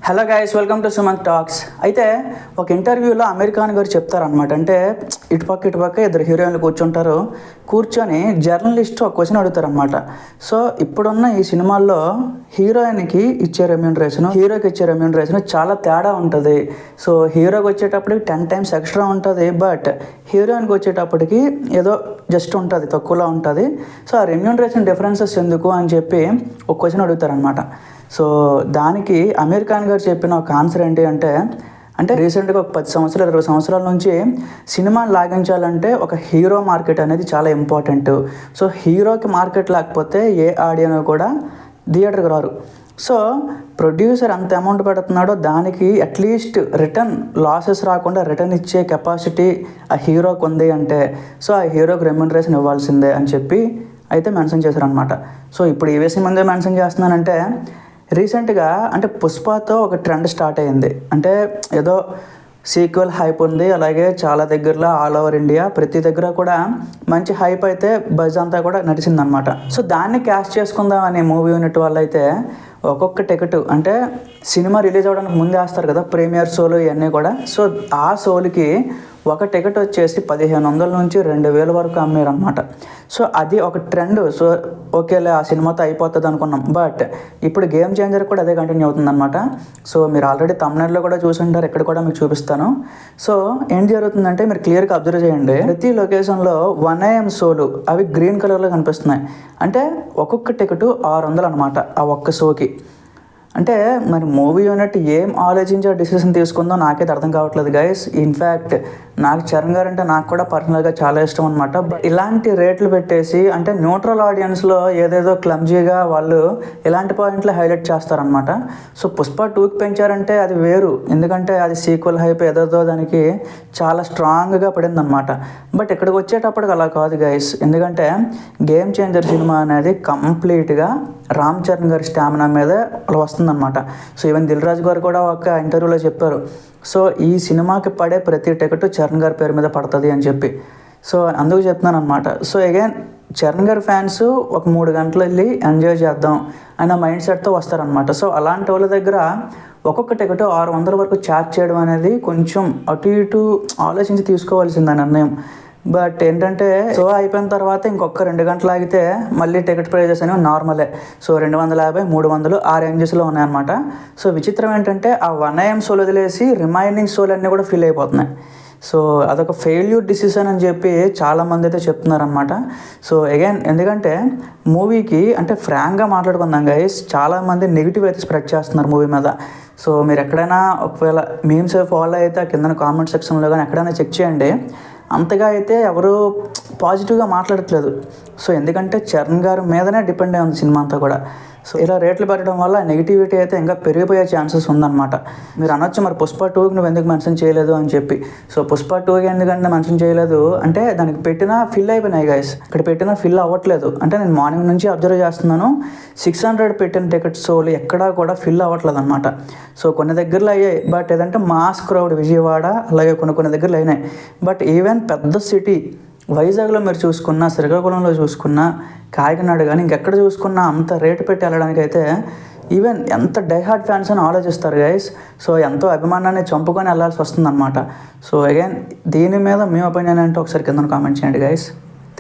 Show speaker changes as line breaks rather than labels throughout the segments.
Hello guys, welcome to Sumanth talks. అయితే ఒక ఇంటర్వ్యూలో అమీర్ ఖాన్ గారు చెప్తారనమాట. అంటే ఇటుపక్క ఇద్దరు హీరోయిన్లు కూర్చొని జర్నలిస్ట్ ఒక క్వశ్చన్ అడుగుతారనమాట. సో ఇప్పుడున్న ఈ సినిమాల్లో హీరోయిన్కి ఇచ్చే రెమ్యూనరేషన్, హీరోకి ఇచ్చే రెమ్యూనరేషన్ చాలా తేడా ఉంటుంది. సో హీరోకి వచ్చేటప్పటికి 10 times ఎక్స్ట్రా ఉంటుంది, బట్ హీరోయిన్కి వచ్చేటప్పటికి ఏదో జస్ట్ ఉంటుంది, తక్కువలో ఉంటుంది. సో ఆ రెమ్యూనరేషన్ డిఫరెన్సెస్ ఎందుకు అని చెప్పి ఒక క్వశ్చన్ అడుగుతారనమాట. సో దానికి అమీర్ ఖాన్ గారు చెప్పిన ఒక ఆన్సర్ ఏంటి అంటే రీసెంట్గా ఒక 10 సంవత్సరాలు 20 సంవత్సరాల నుంచి సినిమాని లాగించాలంటే ఒక హీరో మార్కెట్ అనేది చాలా ఇంపార్టెంట్. సో హీరోకి మార్కెట్ లేకపోతే ఏ ఆడియన్స్ కూడా థియేటర్కి రారు. సో ప్రొడ్యూసర్ ఎంత అమౌంట్ పెడుతున్నాడో దానికి అట్లీస్ట్ రిటర్న్ లాసెస్ రాకుండా రిటర్న్ ఇచ్చే కెపాసిటీ ఆ హీరోకి ఉంది అంటే సో ఆ హీరోకి రెమ్యూనరేషన్ ఇవ్వాల్సిందే అని చెప్పి అయితే మెన్షన్ చేశారనమాట. సో ఇప్పుడు ఈ విషయం ముందే మెన్షన్ చేస్తున్నానంటే రీసెంట్గా అంటే పుష్పతో ఒక ట్రెండ్ స్టార్ట్ అయ్యింది. అంటే ఏదో సీక్వెల్ హైప్ ఉంది, అలాగే చాలా దగ్గరలో ఆల్ ఓవర్ ఇండియా ప్రతి దగ్గర కూడా మంచి హైప్ అయితే బజ్ అంతా కూడా నడిచిందనమాట. సో దాన్ని క్యాష్ చేసుకుందాం అనే మూవీ యూనిట్ వాళ్ళు అయితే ఒక్కొక్క టికెట్ అంటే సినిమా రిలీజ్ అవ్వడానికి ముందే వేస్తారు కదా ప్రీమియర్ షోలు ఇవన్నీ కూడా. సో ఆ షోలకి ఒక టికెట్ వచ్చేసి 1500 నుంచి 2000 వరకు అమ్మారు అనమాట. సో అది ఒక ట్రెండ్. సో ఓకేలే ఆ సినిమాతో అయిపోతుంది అనుకున్నాం, బట్ ఇప్పుడు గేమ్ చేంజర్ కూడా అదే కంటిన్యూ అవుతుంది అనమాట. సో మీరు ఆల్రెడీ తమిళనాడులో కూడా చూసి ఉంటారు, ఇక్కడ కూడా మీకు చూపిస్తాను. సో ఏం జరుగుతుందంటే మీరు క్లియర్గా అబ్జర్వ్ చేయండి, ప్రతి లొకేషన్లో 1 AM షోలు అవి గ్రీన్ కలర్లో కనిపిస్తున్నాయి. అంటే ఒక్కొక్క టికెట్ 600 అనమాట ఆ ఒక్క షోకి. అంటే మరి మూవీ యూనిట్ ఏం ఆలోచించే డిసిషన్ తీసుకుందో నాకైతే అర్థం కావట్లేదు గైస్. ఇన్ఫ్యాక్ట్ నాకు చరణ్ గారు అంటే నాకు కూడా పర్సనల్గా చాలా ఇష్టం అనమాట. బట్ ఇలాంటి రేట్లు పెట్టేసి అంటే న్యూట్రల్ ఆడియన్స్లో ఏదేదో క్లమ్జీగా వాళ్ళు ఇలాంటి పాయింట్లు హైలైట్ చేస్తారనమాట. సో పుష్ప 2కి పెంచారంటే అది వేరు, ఎందుకంటే అది సీక్వెల్ హైప్ ఏదేదో దానికి చాలా స్ట్రాంగ్గా పడింది అనమాట. బట్ ఇక్కడికి వచ్చేటప్పటికి అలా కాదు గైస్, ఎందుకంటే గేమ్ చేంజర్ సినిమా అనేది కంప్లీట్గా రామ్ చరణ్ గారి స్టామినా మీదే అలా వస్తుందన్నమాట. సో ఈవెన్ దిల్ రాజు గారు కూడా ఒక ఇంటర్వ్యూలో చెప్పారు, సో ఈ సినిమాకి పడే ప్రతి టికెట్ చరణ్ గారి పేరు మీద పడుతుంది అని చెప్పి. సో అందుకు చెప్తున్నాను అనమాట. సో అగైన్ చరణ్ గారి ఫ్యాన్స్ ఒక 3 గంటలు వెళ్ళి ఎంజాయ్ చేద్దాం అన్న మైండ్ సెట్తో వస్తారనమాట. సో అలాంటి వాళ్ళ దగ్గర ఒక్కొక్క టికెట్ 600 వరకు ఛార్జ్ చేయడం అనేది కొంచెం అటు ఇటు ఆలోచించి తీసుకోవాల్సింది నిర్ణయం. బట్ ఏంటంటే షో అయిపోయిన తర్వాత ఇంకొక 2 గంటలు ఆగితే మళ్ళీ టికెట్ ప్రైజెస్ అనేవి నార్మలే. సో 250, 300 ఆ రేంజెస్లో ఉన్నాయన్నమాట. సో విచిత్రం ఏంటంటే ఆ 1 AM షోలు వదిలేసి రిమైనింగ్ షోలు అన్నీ కూడా ఫిల్ అయిపోతున్నాయి. సో అదొక ఫెయిల్యూర్ డిసిషన్ అని చెప్పి చాలామంది అయితే చెప్తున్నారనమాట. సో అగైన్ ఎందుకంటే మూవీకి అంటే ఫ్రాంక్గా మాట్లాడుకుందాం గైస్, చాలామంది నెగిటివ్ అయితే స్ప్రెడ్ చేస్తున్నారు మూవీ మీద. సో మీరు ఎక్కడైనా ఒకవేళ మీమ్స్ ఫాలో అయితే కింద కామెంట్ సెక్షన్లో కానీ ఎక్కడైనా చెక్ చేయండి, అంతగా అయితే ఎవరు పాజిటివ్గా మాట్లాడట్లేదు. సో ఎందుకంటే చరణ్ గారి మీదనే డిపెండ్ అయి ఉంది సినిమా అంతా కూడా. సో ఇలా రేట్లు పెట్టడం వల్ల నెగిటివిటీ అయితే ఇంకా పెరిగిపోయే ఛాన్సెస్ ఉందన్నమాట. మీరు అనొచ్చు మరి పుష్ప 2కి నువ్వు ఎందుకు మెన్షన్ చేయలేదు అని చెప్పి. సో పుష్ప 2కి ఎందుకంటే మెన్షన్ చేయలేదు అంటే దానికి పెట్టినా ఫిల్ అయిపోయినాయి గైస్, ఇక్కడ పెట్టినా ఫిల్ అవ్వట్లేదు. అంటే నేను మార్నింగ్ నుంచి అబ్జర్వ్ చేస్తున్నాను, 600 పెట్టిన టికెట్ షోలు ఎక్కడా కూడా ఫిల్ అవ్వట్లేదు అనమాట. సో కొన్ని దగ్గరలో అయ్యాయి, బట్ ఏదంటే మాస్ క్రౌడ్ విజయవాడ అలాగే కొన్ని దగ్గరలో అయినాయి. బట్ ఈవెన్ పెద్ద సిటీ వైజాగ్లో మీరు చూసుకున్నా, శ్రీకాకుళంలో చూసుకున్నా, కాకినాడ కానీ ఇంకెక్కడ చూసుకున్నా అంత రేటు పెట్టి వెళ్ళడానికి అయితే ఈవెన్ ఎంత డైహార్డ్ ఫ్యాన్స్ అని ఆలోచిస్తారు గైస్. సో ఎంతో అభిమానాన్ని చంపుకొని వెళ్ళాల్సి వస్తుంది అనమాట. సో అగైన్ దీని మీద మీ ఒపీనియన్ అంటే ఒకసారి కింద కామెంట్ చేయండి గైస్.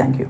Thank you.